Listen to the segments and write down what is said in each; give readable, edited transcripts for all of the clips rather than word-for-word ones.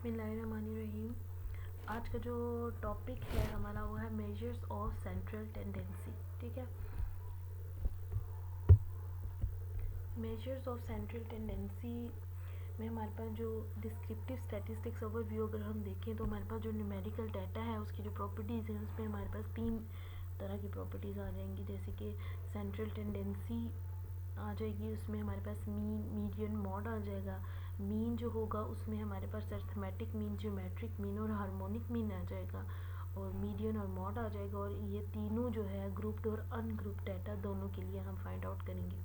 बिस्मिल्लाहिर्रहमानिर्रहीम। आज का जो टॉपिक है हमारा वो है मेजर्स ऑफ सेंट्रल टेंडेंसी। ठीक है, मेजर्स ऑफ सेंट्रल टेंडेंसी में हमारे पास जो डिस्क्रिप्टिव स्टैटिस्टिक्स ओवरव्यू अगर हम देखें तो हमारे पास जो न्यूमेरिकल डाटा है उसकी जो प्रॉपर्टीज़ हैं उसमें हमारे पास 3 तरह की प्रॉपर्टीज़ आ जाएंगी। जैसे कि सेंट्रल टेंडेंसी आ जाएगी, उसमें हमारे पास मीन, मीडियन, मॉड आ जाएगा। मीन जो होगा उसमें हमारे पास अर्थमेटिक मीन, ज्योमेट्रिक मीन और हार्मोनिक मीन आ जाएगा, और मीडियन और मॉड आ जाएगा। और ये तीनों जो है ग्रुप्ड और अनग्रुप्ड डाटा दोनों के लिए हम फाइंड आउट करेंगे।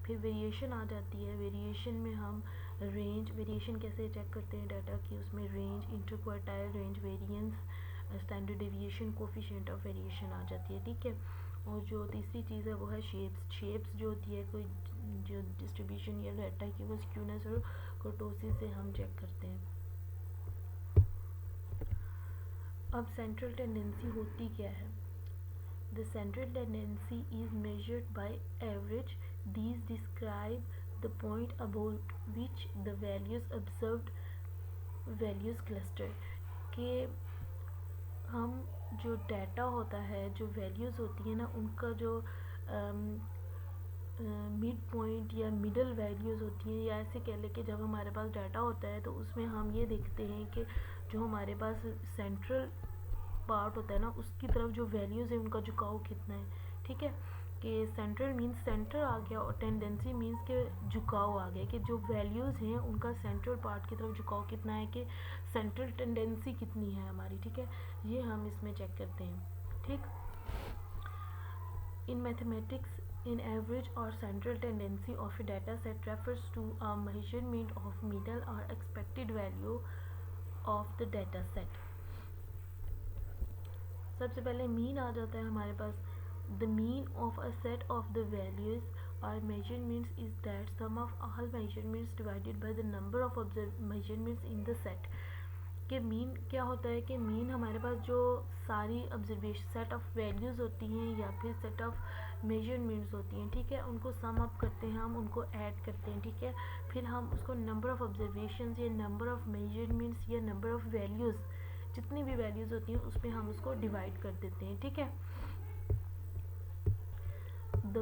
फिर वेरिएशन आ जाती है। वेरिएशन में हम रेंज, वेरिएशन कैसे चेक करते हैं डाटा की, उसमें range, interquartile range variance, standard deviation, coefficient of variation आ जाती है। ठीक है, और जो तीसरी चीज़ है वो है शेप्स। शेप्स जो होती है कोई जो डिस्ट्रीब्यूशन या डाटा की वो स्क्यूनेस और कर्टोसिस से हम चेक करते हैं। अब सेंट्रल टेंडेंसी होती क्या है? The central tendency is measured by average. These describe the point about which the values observed values cluster। कि हम जो डाटा होता है, जो वैल्यूज़ होती है ना, उनका जो मिड पॉइंट या मिडल वैल्यूज़ होती हैं, या ऐसे कह लें कि जब हमारे पास डाटा होता है तो उसमें हम ये देखते हैं कि जो हमारे पास सेंट्रल पार्ट होता है ना उसकी तरफ जो वैल्यूज़ है उनका झुकाव कितना है। ठीक है, कि सेंट्रल मीन्स सेंटर आ गया और टेंडेंसी मीन्स के झुकाव आ गया, कि जो वैल्यूज़ हैं उनका सेंट्रल पार्ट की तरफ झुकाव कितना है, कि सेंट्रल टेंडेंसी कितनी है हमारी। ठीक है, ये हम इसमें चेक करते हैं। ठीक, इन मैथमेटिक्स इन एवरेज और central tendency of a data set refers to a measurement of middle और expected value of the data set. सबसे पहले मीन आ जाता है हमारे पास। The mean of a set of the values or measurements is that sum of all measurements divided by the number of measurements in the set. कि mean क्या होता है, कि मीन हमारे पास जो सारी ऑब्जर्वेशन सेट ऑफ वैल्यूज़ होती हैं या फिर सेट ऑफ मेजरमेंट्स होती हैं, ठीक है, उनको सम अप करते हैं, हम उनको ऐड करते हैं। ठीक है, फिर हम उसको नंबर ऑफ़ ऑब्जर्वेशंस या नंबर ऑफ़ मेजरमेंट्स या नंबर ऑफ़ वैल्यूज़, जितनी भी वैल्यूज़ होती हैं उसमें हम उसको डिवाइड कर देते हैं। ठीक है, the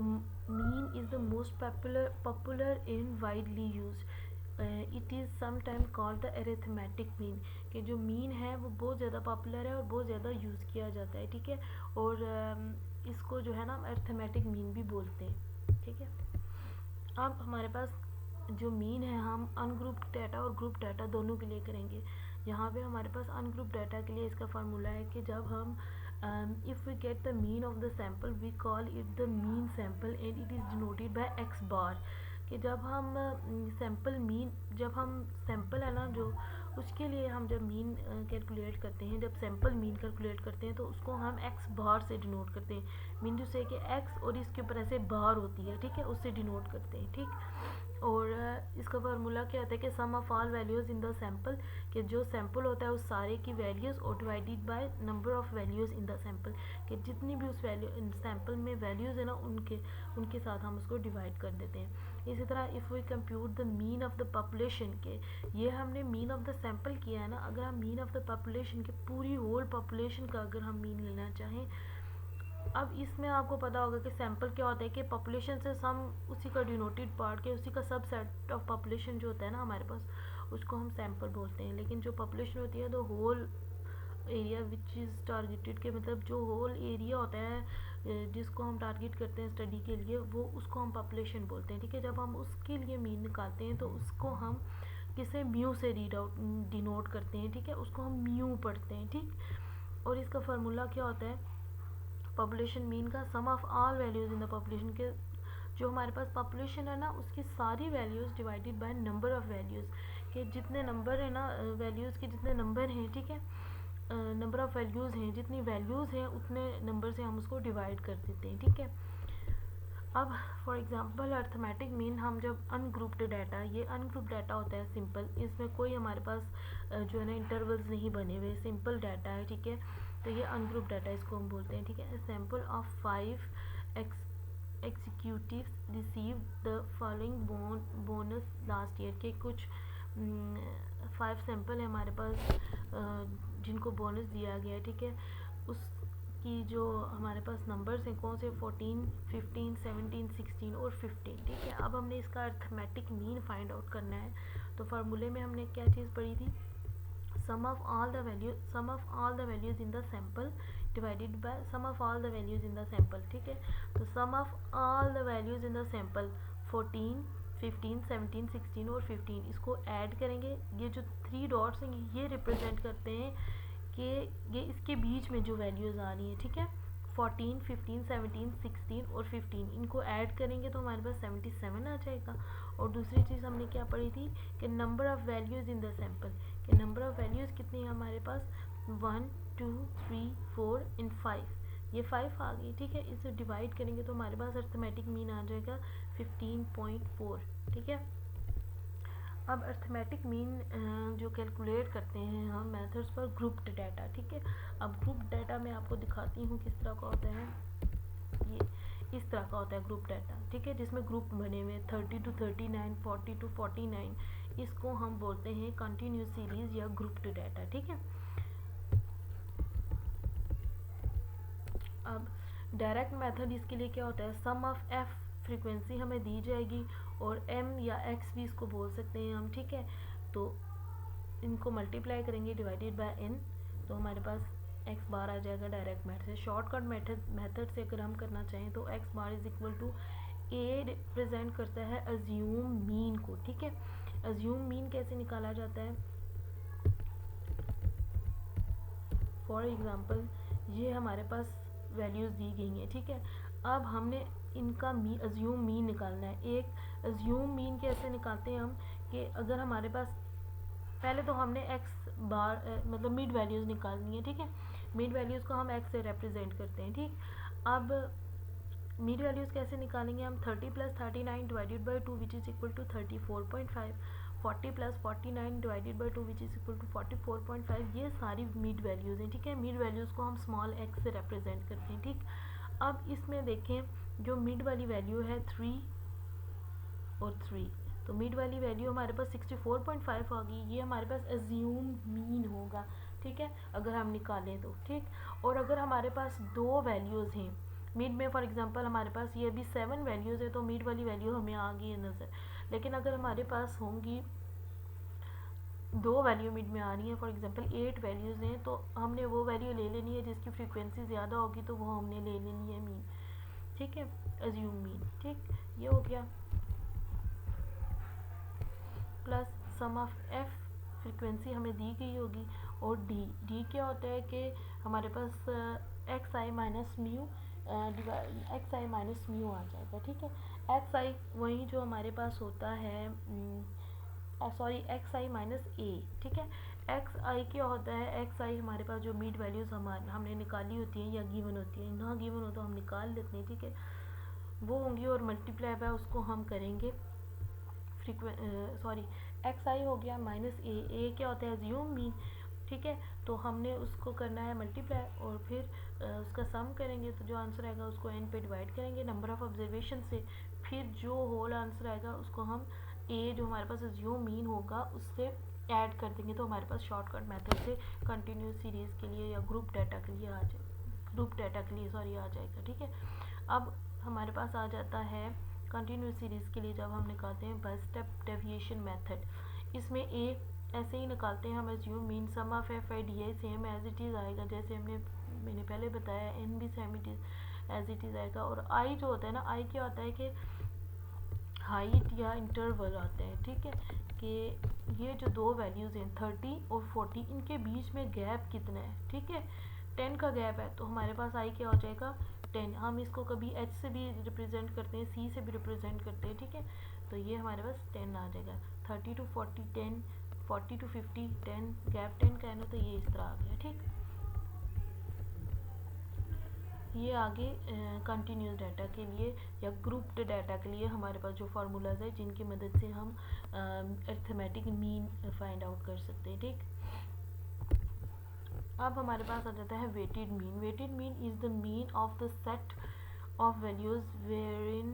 mean is the most popular in widely use. It is sometime called the arithmetic mean. कि जो मीन है वो बहुत ज़्यादा पॉपुलर है और बहुत ज़्यादा यूज़ किया जाता है। ठीक है, और इसको जो है ना अरिथमेटिक मीन भी बोलते हैं। ठीक है, अब हमारे पास जो मीन है हम अनग्रुप्ड डाटा और ग्रुप डाटा दोनों के लिए करेंगे। यहाँ पे हमारे पास अनग्रुप डाटा के लिए इसका फार्मूला है कि जब हम if we get the mean of the sample we call it the mean sample and it is denoted by x bar. कि जब हम सैम्पल मीन, जब हम सैम्पल है ना जो, उसके लिए हम जब मीन कैलकुलेट करते हैं, जब सैम्पल मीन कैलकुलेट करते हैं तो उसको हम एक्स बार से डिनोट करते हैं। मीन टू से कि एक्स और इसके ऊपर ऐसे बार होती है, ठीक है, उससे डिनोट करते हैं। ठीक, और इसका फार्मूला क्या होता है कि sum of all values in the sample, कि जो सैम्पल होता है उस सारे की वैल्यूज़ और divided by number of values in the sample. कि जितनी भी उस वैल्यू सैम्पल में वैल्यूज़ है ना उनके साथ हम उसको डिवाइड कर देते हैं। इसी तरह if we compute the mean of the population, के ये हमने मीन ऑफ द सैम्पल किया है ना, अगर हम मीन ऑफ द पॉपुलेशन के पूरी होल पॉपुलेशन का अगर हम मीन लेना चाहें, अब इसमें आपको पता होगा कि सैम्पल क्या होता है, कि पॉपुलेशन से सम उसी का डिनोटेड पार्ट के उसी का सब सेट ऑफ पॉपुलेशन जो होता है ना हमारे पास, उसको हम सैम्पल बोलते हैं। लेकिन जो पॉपुलेशन होती है तो whole area which is targeted, के मतलब जो होल एरिया होता है जिसको हम टारगेट करते हैं स्टडी के लिए, वो उसको हम पॉपुलेशन बोलते हैं। ठीक है, जब हम उसके लिए मीन निकालते हैं तो उसको हम किसे म्यू से रीड आउट डिनोट करते हैं। ठीक है, उसको हम म्यू पढ़ते हैं। ठीक, और इसका फार्मूला क्या होता है, पॉपुलेशन मीन का sum of all values in the population. के जो हमारे पास पॉपुलेशन है ना उसकी सारी values divided by number of values, के जितने नंबर है ना वैल्यूज़ के जितने नंबर हैं, ठीक है, नंबर ऑफ़ वैल्यूज़ हैं, जितनी वैल्यूज़ हैं उतने नंबर से हम उसको डिवाइड कर देते हैं। ठीक है, अब फॉर एग्जांपल अर्थमेटिक मीन, हम जब अनग्रुप्ड डाटा, ये अनग्रुप्ड डाटा होता है सिंपल, इसमें कोई हमारे पास जो है ना इंटरवल्स नहीं बने हुए, सिंपल डाटा है। ठीक है, तो ये अनग्रुप्ड डाटा इसको हम बोलते हैं। ठीक है, sample of 5 executives receive the following bonus last year. के कुछ 5 सैंपल है हमारे पास जिनको बोनस दिया गया है, ठीक है। उसकी जो हमारे पास नंबर्स हैं कौन से, 14, 15, 17, 16 और 15, ठीक है। अब हमने इसका अर्थमेटिक मीन फाइंड आउट करना है। तो फार्मूले में हमने क्या चीज़ पढ़ी थी, sum of all the values in the sample divided by sum of all the values in the sample, ठीक है। तो sum of all the values in the sample 14, 15, 17, 16 और 15, इसको ऐड करेंगे। ये जो 3 डॉट्स हैं ये रिप्रेजेंट करते हैं कि ये इसके बीच में जो वैल्यूज़ आ रही हैं, ठीक है। 14, 15, 17, 16 और 15 इनको ऐड करेंगे तो हमारे पास 77 आ जाएगा। और दूसरी चीज़ हमने क्या पढ़ी थी कि number of values in the sample, कि नंबर ऑफ़ वैल्यूज़ कितनी है हमारे पास, 1, 2, 3, 4 एंड 5, ये 5 आ गई, ठीक है। इसे डिवाइड करेंगे तो हमारे पास अर्थमेटिक मीन आ जाएगा 15.4, ठीक है। अब अर्थमेटिक मीन जो कैलकुलेट करते हैं हम मेथड्स पर ग्रुप्ड डाटा, ठीक है। अब ग्रुप डाटा मैं आपको दिखाती हूँ किस तरह का होता है। ये इस तरह का होता है ग्रुप डाटा, ठीक है, जिसमें ग्रुप बने हुए 30 to 39, 40 to 49, इसको हम बोलते हैं कंटिन्यूस सीरीज या ग्रुप्ड डाटा, ठीक है। अब डायरेक्ट मेथड इसके लिए क्या होता है, सम ऑफ एफ फ्रीक्वेंसी हमें दी जाएगी और एम या एक्स भी इसको बोल सकते हैं हम, ठीक है। तो इनको मल्टीप्लाई करेंगे डिवाइडेड बाय एन, तो हमारे पास एक्स बार आ जाएगा डायरेक्ट मेथड से। शॉर्टकट मेथड से अगर हम करना चाहें तो x bar is equal to a represent करता है अज्यूम मीन को, ठीक है। अज्यूम मीन कैसे निकाला जाता है, फॉर एग्जांपल ये हमारे पास वैल्यूज़ दी गई हैं, ठीक है। अब हमने इनका अज्यूम मीन निकालना है। एक अज्यूम मीन कैसे निकालते हैं हम, कि अगर हमारे पास पहले तो हमने एक्स बार मतलब मिड वैल्यूज़ निकालनी है, ठीक है। मिड वैल्यूज़ को हम एक्स से रिप्रेजेंट करते हैं, ठीक। अब मिड वैल्यूज़ कैसे निकालेंगे हम, 30 + 39 divided by 2 which is equal to 34.5, 40 + 49 divided by 2 which is equal to 44.5, ये सारी मिड वैल्यूज़ हैं, ठीक है। मिड वैल्यूज़ को हम स्मॉल एक्स से रिप्रेजेंट करते हैं, ठीक। अब इसमें देखें जो मिड वाली वैल्यू है 3 और 3, तो मिड वाली वैल्यू हमारे पास 64.5 आ गई, ये हमारे पास अज्यूम मीन होगा, ठीक है, अगर हम निकालें तो, ठीक। और अगर हमारे पास 2 वैल्यूज़ हैं मिड में, फॉर एग्जांपल हमारे पास ये अभी 7 वैल्यूज़ है तो मिड वाली वैल्यू हमें आ गई है नज़र। लेकिन अगर हमारे पास होंगी 2 वैल्यू मिड में आ रही है, फॉर एग्जांपल 8 वैल्यूज़ हैं, तो हमने वो वैल्यू ले लेनी है जिसकी फ्रीक्वेंसी ज़्यादा होगी, तो वो हमने ले लेनी है मीन, ठीक है, अज्यूम मीन, ठीक। ये हो गया। Plus sum of f frequency हमें दी गई होगी, और डी क्या होता है कि हमारे पास एक्स आई माइनस म्यू एक्स आई माइनस म्यू आ जाएगा, ठीक है। एक्स आई वही जो हमारे पास होता है, सॉरी एक्स आई माइनस ए, ठीक है। एक्स आई क्या होता है, एक्स आई हमारे पास जो मिड वैल्यूज़ हमने निकाली होती हैं या गिवन होती हैं, ना गिवन हो तो हम निकाल लेते हैं, ठीक है, वो होंगी, और मल्टीप्लाई बाय उसको हम करेंगे सॉरी एक्स आई हो गया माइनस ए क्या होता है अज्यूम मीन, ठीक है। तो हमने उसको करना है मल्टीप्लाई और फिर उसका सम करेंगे, तो जो आंसर आएगा उसको एन पे डिवाइड करेंगे नंबर ऑफ़ ऑब्जर्वेशन से, फिर जो होल आंसर आएगा उसको हम ए जो हमारे पास अज्यूम मीन होगा उससे ऐड कर देंगे, तो हमारे पास शॉर्टकट मेथड से कंटिन्यूस सीरीज़ के लिए या ग्रुप डाटा के लिए आ जाएगा, ठीक है। अब हमारे पास आ जाता है कंटिन्यूस सीरीज़ के लिए जब हम निकालते हैं बाय स्टेप डेविएशन मेथड, इसमें ए ऐसे ही निकालते हैं हम assume mean sum of f i d i same as it is आएगा, जैसे मैंने पहले बताया, एन भी same it is as it is आएगा। और आई जो होता है ना, आई क्या होता है कि हाइट या इंटरवल आते हैं, ठीक है, कि ये जो 2 वैल्यूज़ हैं 30 और 40 इनके बीच में गैप कितना है, ठीक है, 10 का गैप है, तो हमारे पास आई क्या हो जाएगा 10। हम इसको कभी एच से भी रिप्रेजेंट करते हैं, सी से भी रिप्रेजेंट करते हैं, ठीक है, तो ये हमारे पास 10 आ जाएगा। 30 to 40 10, 40 to 50 10, गैप 10 का है ना, तो ये इस तरह आ गया, ठीक। ये आगे कंटिन्यूस डाटा के लिए या ग्रुप्ड डाटा के लिए हमारे पास जो फार्मूलाज है जिनकी मदद से हम अर्थमेटिक मीन फाइंड आउट कर सकते हैं, ठीक। अब हमारे पास आ जाता है weighted mean. Weighted mean is the mean of the set of values wherein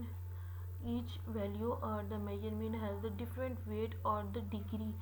each value or the measurement has a different weight or the degree